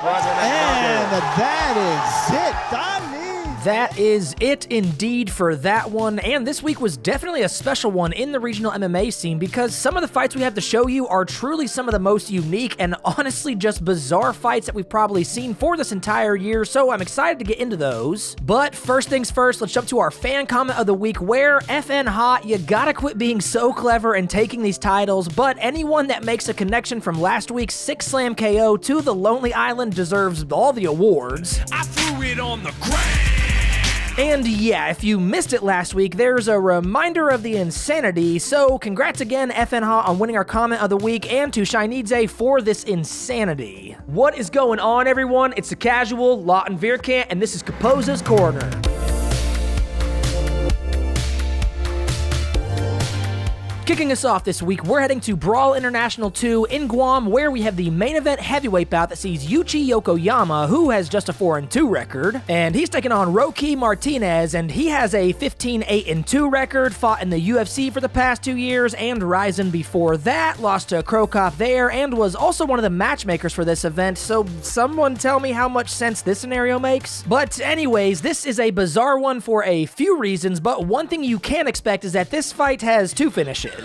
And that is it, Donnie. That is it indeed for that one, and this week was definitely a special one in the regional MMA scene because some of the fights we have to show you are truly some of the most unique and honestly just bizarre fights that we've probably seen for this entire year, so I'm excited to get into those. But first things first, let's jump to our fan comment of the week where FN Hot, you gotta quit being so clever and taking these titles, but anyone that makes a connection from last week's 6-slam KO to the Lonely Island deserves all the awards. I threw it on the ground. And yeah, if you missed it last week, there's a reminder of the insanity, so congrats again FN Ha on winning our comment of the week and to Shinidze for this insanity. What is going on, everyone? It's the Casual, Lawton Veerkant, and this is Caposa's Corner. Kicking us off this week, we're heading to Brawl International 2 in Guam, where we have the main event heavyweight bout that sees Yuichi Yokoyama, who has just a 4-2 record, and he's taking on Roque Martinez, and he has a 15-8-2 record, fought in the UFC for the past 2 years, and Ryzen before that, lost to Krokop there, and was also one of the matchmakers for this event, so someone tell me how much sense this scenario makes? But anyways, this is a bizarre one for a few reasons, but one thing you can expect is that this fight has 2 finishes.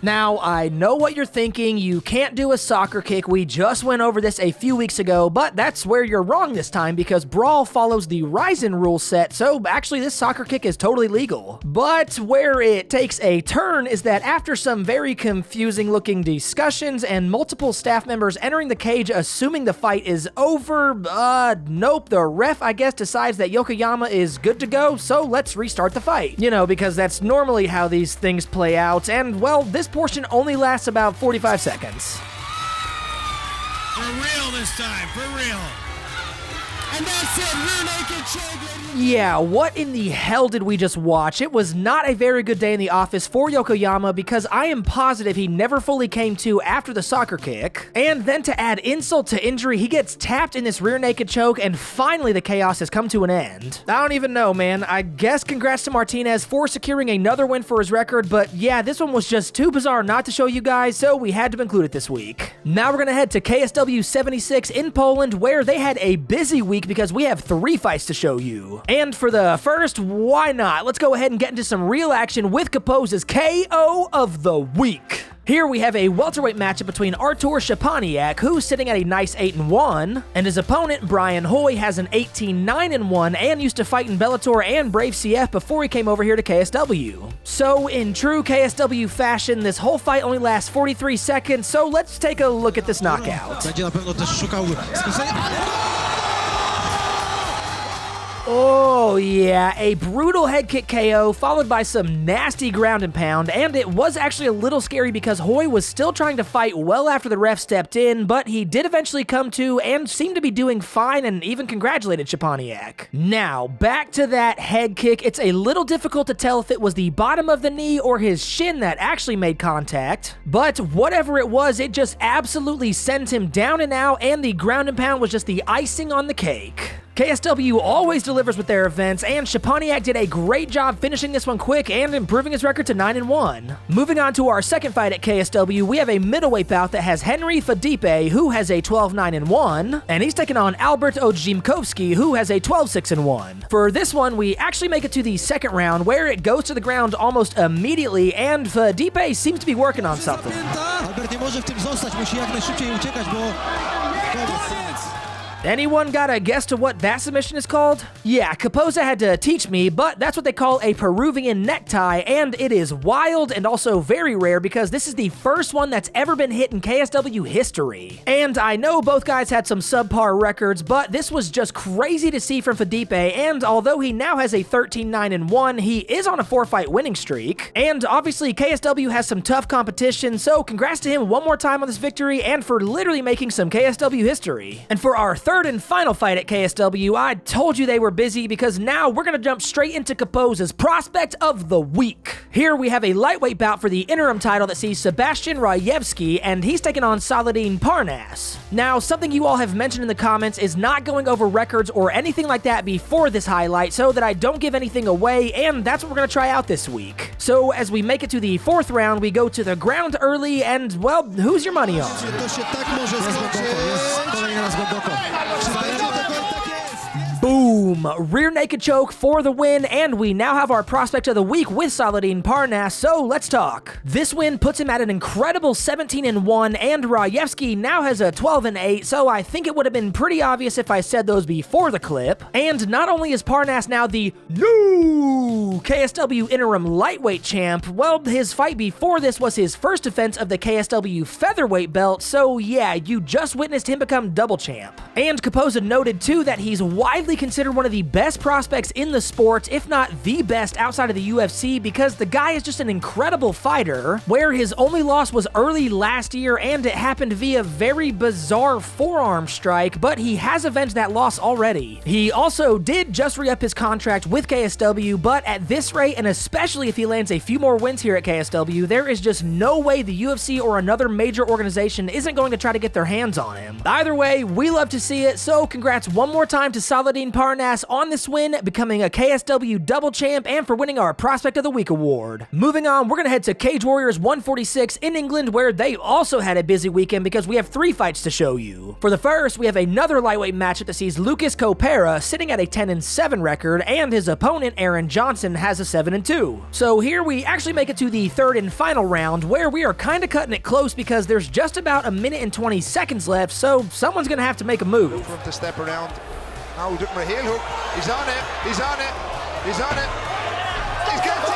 Now, I know what you're thinking, you can't do a soccer kick, we just went over this a few weeks ago, but that's where you're wrong this time because Brawl follows the Ryzen rule set, so actually this soccer kick is totally legal. But where it takes a turn is that after some very confusing looking discussions and multiple staff members entering the cage assuming the fight is over, nope, the ref I guess decides that Yokoyama is good to go, so let's restart the fight. You know, because that's normally how these things play out, and well, this portion only lasts about 45 seconds. For real this time, for real. And that's it, rear naked choke, ladies. Yeah, what in the hell did we just watch? It was not a very good day in the office for Yokoyama because I am positive he never fully came to after the soccer kick. And then to add insult to injury, he gets tapped in this rear naked choke and finally the chaos has come to an end. I don't even know, man. I guess congrats to Martinez for securing another win for his record, but yeah, this one was just too bizarre not to show you guys, so we had to include it this week. Now we're gonna head to KSW 76 in Poland where they had a busy week because we have 3 fights to show you. And for the first, why not? Let's go ahead and get into some real action with Caposa's KO of the week. Here we have a welterweight matchup between Artur Szczepaniak, who's sitting at a nice 8-1, and his opponent, Brian Hoy, has an 18-9-1 and used to fight in Bellator and Brave CF before he came over here to KSW. So in true KSW fashion, this whole fight only lasts 43 seconds, so let's take a look at this knockout. Będzie na pewno też szukał Oh yeah, a brutal head kick KO followed by some nasty ground and pound, and it was actually a little scary because Hoy was still trying to fight well after the ref stepped in, but he did eventually come to and seemed to be doing fine and even congratulated Szczepaniak. Now, back to that head kick. It's a little difficult to tell if it was the bottom of the knee or his shin that actually made contact, but whatever it was, it just absolutely sent him down and out, and the ground and pound was just the icing on the cake. KSW always delivers with their events, and Szczepaniak did a great job finishing this one quick and improving his record to 9-1. Moving on to our second fight at KSW, we have a middleweight bout that has Henry Fadipe, who has a 12-9-1, and he's taking on Albert Ojimkowski, who has a 12-6-1. For this one, we actually make it to the second round, where it goes to the ground almost immediately, and Fadipe seems to be working on something. Albert nie może w tym zostać, musi jak najszybciej uciekać, bo... Anyone got a guess to what that submission is called? Yeah, Caposa had to teach me, but that's what they call a Peruvian necktie, and it is wild and also very rare because this is the first one that's ever been hit in KSW history. And I know both guys had some subpar records, but this was just crazy to see from Fadipe, and although he now has a 13-9-1, he is on a 4-fight winning streak. And obviously KSW has some tough competition, so congrats to him one more time on this victory and for literally making some KSW history. And for our third and final fight at KSW, I told you they were busy because now we're going to jump straight into Caposa's prospect of the week. Here we have a lightweight bout for the interim title that sees Sebastian Rajewski, and he's taking on Saladin Parnas. Now, something you all have mentioned in the comments is not going over records or anything like that before this highlight so that I don't give anything away, and that's what we're going to try out this week. So as we make it to the 4th round, we go to the ground early, and, well, who's your money on? Boom! Rear naked choke for the win, and we now have our prospect of the week with Saladin Parnas, so let's talk. This win puts him at an incredible 17-1, and Rajewski now has a 12-8, so I think it would have been pretty obvious if I said those before the clip. And not only is Parnas now the new KSW interim lightweight champ, well, his fight before this was his first defense of the KSW featherweight belt, so yeah, you just witnessed him become double champ. And Caposa noted too that he's widely considered one of the best prospects in the sport, if not the best outside of the UFC, because the guy is just an incredible fighter, where his only loss was early last year, and it happened via very bizarre forearm strike, but he has avenged that loss already. He also did just re-up his contract with KSW, but at this rate, and especially if he lands a few more wins here at KSW, there is just no way the UFC or another major organization isn't going to try to get their hands on him. Either way, we love to see it, so congrats one more time to Saladin Parnas on this win, becoming a KSW double champ, and for winning our Prospect of the Week award. Moving on, we're going to head to Cage Warriors 146 in England, where they also had a busy weekend because we have 3 fights to show you. For the first, we have another lightweight matchup that sees Lucas Copera sitting at a 10-7 record, and his opponent Aaron Johnson has a 7-2. So here we actually make it to the 3rd and final round, where we are kind of cutting it close because there's just about a minute and 20 seconds left, so someone's going to have to make a move. For him to step around. Now looking for a heel hook. He's on it. He's on it. He's on it. He's got it.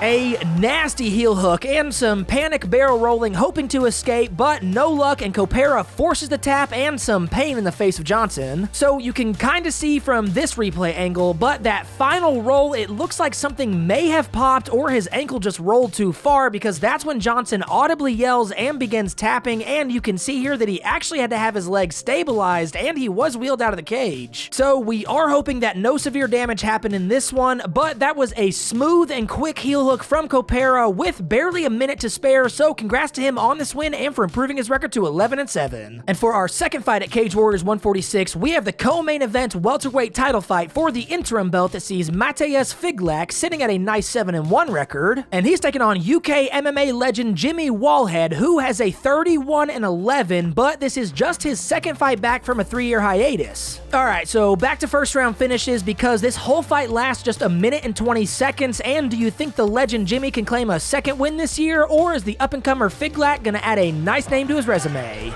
A nasty heel hook and some panic barrel rolling, hoping to escape, but no luck, and Copera forces the tap and some pain in the face of Johnson. So you can kind of see from this replay angle, but that final roll, it looks like something may have popped or his ankle just rolled too far, because that's when Johnson audibly yells and begins tapping, and you can see here that he actually had to have his leg stabilized and he was wheeled out of the cage. So we are hoping that no severe damage happened in this one, but that was a smooth and quick heel hook from Copera with barely a minute to spare, so congrats to him on this win and for improving his record to 11-7. And for our second fight at Cage Warriors 146, we have the co-main event welterweight title fight for the interim belt that sees Mateus Figlak sitting at a nice 7-1 record, and he's taking on UK MMA legend Jimmy Wallhead, who has a 31-11, but this is just his second fight back from a 3-year hiatus. Alright, so back to first round finishes, because this whole fight lasts just a minute and 20 seconds, and do you think the legend Jimmy can claim a second win this year, or is the up-and-comer Figlak gonna add a nice name to his resume?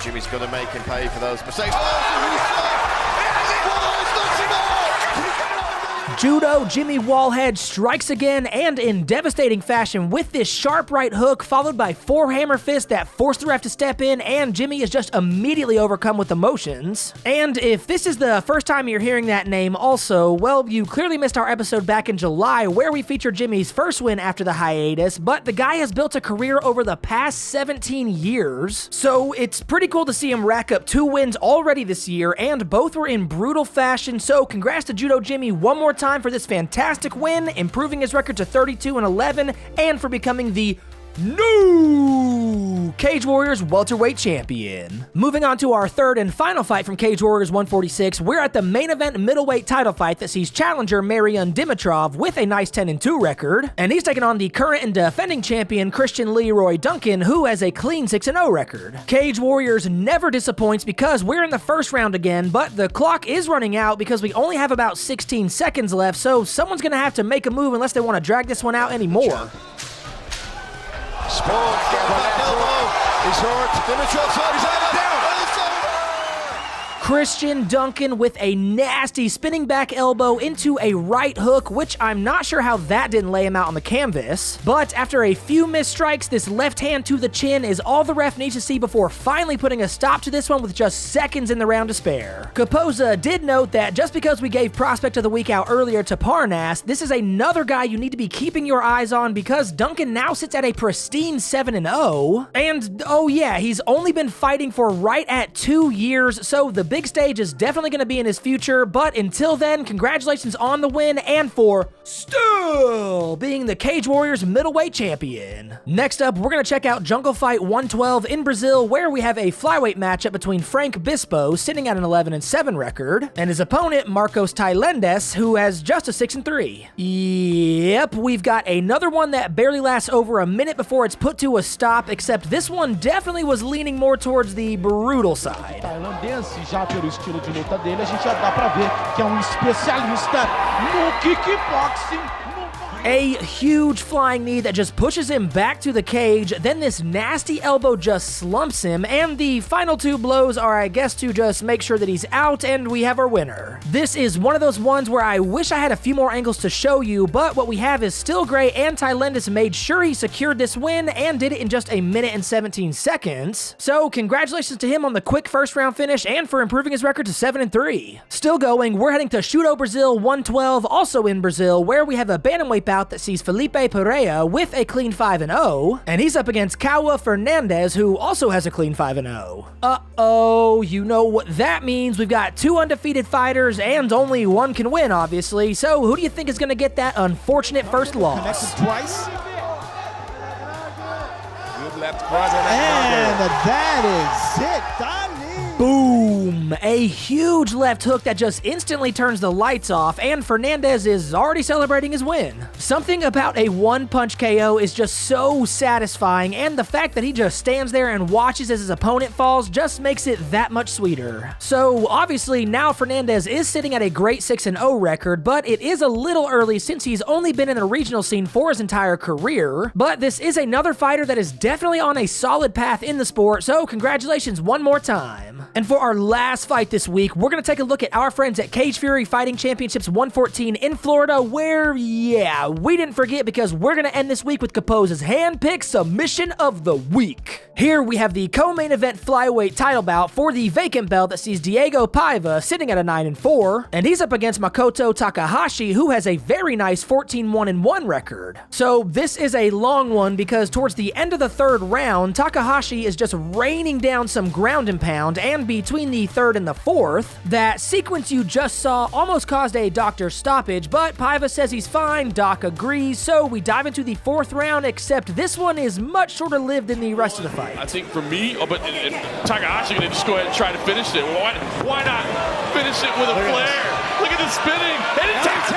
Jimmy's going to make him pay for those mistakes. Judo Jimmy Wallhead strikes again, and in devastating fashion, with this sharp right hook followed by 4 hammer fists that force the ref to step in, and Jimmy is just immediately overcome with emotions. And if this is the first time you're hearing that name also, well, you clearly missed our episode back in July where we featured Jimmy's first win after the hiatus, but the guy has built a career over the past 17 years, so it's pretty cool to see him rack up 2 wins already this year, and both were in brutal fashion, so congrats to Judo Jimmy one more time for this fantastic win, improving his record to 32-11, and for becoming the new Cage Warriors welterweight champion. Moving on to our third and final fight from Cage Warriors 146, we're at the main event middleweight title fight that sees challenger Marian Dimitrov with a nice 10-2 record, and he's taking on the current and defending champion Christian Leroy Duncan, who has a clean 6-0 record. Cage Warriors never disappoints because we're in the first round again, but the clock is running out because we only have about 16 seconds left, so someone's gonna have to make a move unless they want to drag this one out anymore. Sport, back elbow. He's hurt. Dimitrov's hurt. He's out down. Christian Duncan with a nasty spinning back elbow into a right hook, which I'm not sure how that didn't lay him out on the canvas. But after a few missed strikes, this left hand to the chin is all the ref needs to see before finally putting a stop to this one with just seconds in the round to spare. Caposa did note that just because we gave Prospect of the Week out earlier to Parnas, this is another guy you need to be keeping your eyes on because Duncan now sits at a pristine 7-0. And oh yeah, he's only been fighting for right at 2 years, so the big stage is definitely going to be in his future, but until then, congratulations on the win and for still being the Cage Warriors middleweight champion. Next up, we're going to check out Jungle Fight 112 in Brazil, where we have a flyweight matchup between Frank Bispo, sitting at an 11-7 record, and his opponent, Marcos Tailandes, who has just a 6-3. Yep, we've got another one that barely lasts over a minute before it's put to a stop, except this one definitely was leaning more towards the brutal side. Tailandense, já pelo estilo de luta dele, a gente já dá pra ver que é especialista no kickboxing. A huge flying knee that just pushes him back to the cage, then this nasty elbow just slumps him, and the final two blows are, I guess, to just make sure that he's out, and we have our winner. This is one of those ones where I wish I had a few more angles to show you, but what we have is still great, and Tailandes made sure he secured this win, and did it in just a minute and 17 seconds. So congratulations to him on the quick first round finish, and for improving his record to 7-3. Still going, we're heading to Shooto Brazil 112, also in Brazil, where we have a bantamweight bout that sees Felipe Pereira with a clean 5-0, and he's up against Kawa Fernandez, who also has a clean 5-0. Uh-oh, you know what that means. We've got two undefeated fighters, and only one can win, obviously, so who do you think is going to get that unfortunate first loss? Connected twice. Good left cross And that is it. Done. Boom! A huge left hook that just instantly turns the lights off, and Fernandez is already celebrating his win. Something about a one-punch KO is just so satisfying, and the fact that he just stands there and watches as his opponent falls just makes it that much sweeter. So obviously now Fernandez is sitting at a great 6-0 record, but it is a little early since he's only been in the regional scene for his entire career. But this is another fighter that is definitely on a solid path in the sport, so congratulations one more time. And for our last fight this week, we're going to take a look at our friends at Cage Fury Fighting Championships 114 in Florida, where, yeah, we didn't forget because we're going to end this week with Caposa's hand-picked submission of the week. Here we have the co-main event flyweight title bout for the vacant belt that sees Diego Paiva sitting at a 9-4, and he's up against Makoto Takahashi, who has a very nice 14-1-1 record. So this is a long one because towards the end of the third round, Takahashi is just raining down some ground and pound, and between the third and the fourth, that sequence you just saw almost caused a doctor's stoppage, but Paiva says he's fine, Doc agrees, so we dive into the fourth round, except this one is much shorter lived than the rest of the fight. I think for me, but Takahashi gonna just go ahead and try to finish it. Why not finish it with a flare? Look at the spinning, and he takes it!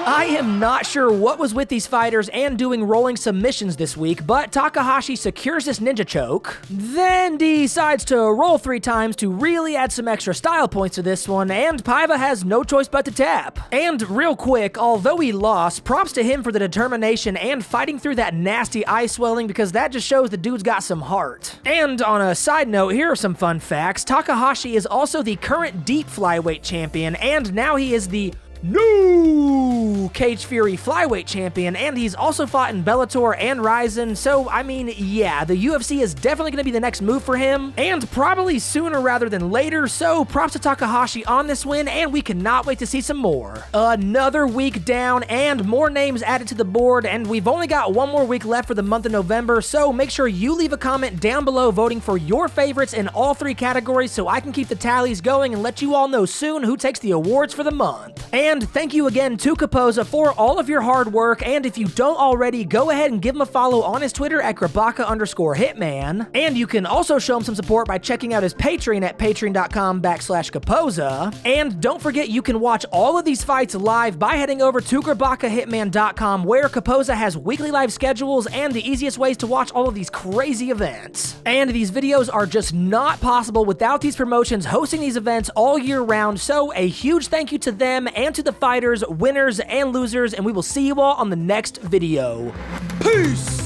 I am not sure what was with these fighters and doing rolling submissions this week, but Takahashi secures this ninja choke, then decides to roll 3 times to really add some extra style points to this one, and Paiva has no choice but to tap. And real quick, although he lost, props to him for the determination and fighting through that nasty eye swelling, because that just shows the dude's got some heart. And on a side note, here are some fun facts. Takahashi is also the current deep flyweight champion, and now he is the new Cage Fury flyweight champion, and he's also fought in Bellator and Ryzen, so I mean, yeah, the UFC is definitely going to be the next move for him, and probably sooner rather than later, so props to Takahashi on this win, and we cannot wait to see some more. Another week down, and more names added to the board, and we've only got one more week left for the month of November, so make sure you leave a comment down below voting for your favorites in all 3 categories so I can keep the tallies going and let you all know soon who takes the awards for the month. And thank you again to Caposa for all of your hard work, and if you don't already, go ahead and give him a follow on his Twitter at Grabaka_Hitman, and you can also show him some support by checking out his Patreon at patreon.com/Caposa, and don't forget you can watch all of these fights live by heading over to GrabakaHitman.com, where Caposa has weekly live schedules and the easiest ways to watch all of these crazy events. And these videos are just not possible without these promotions hosting these events all year round, so a huge thank you to them and to the fighters, winners, and losers, and we will see you all on the next video. Peace!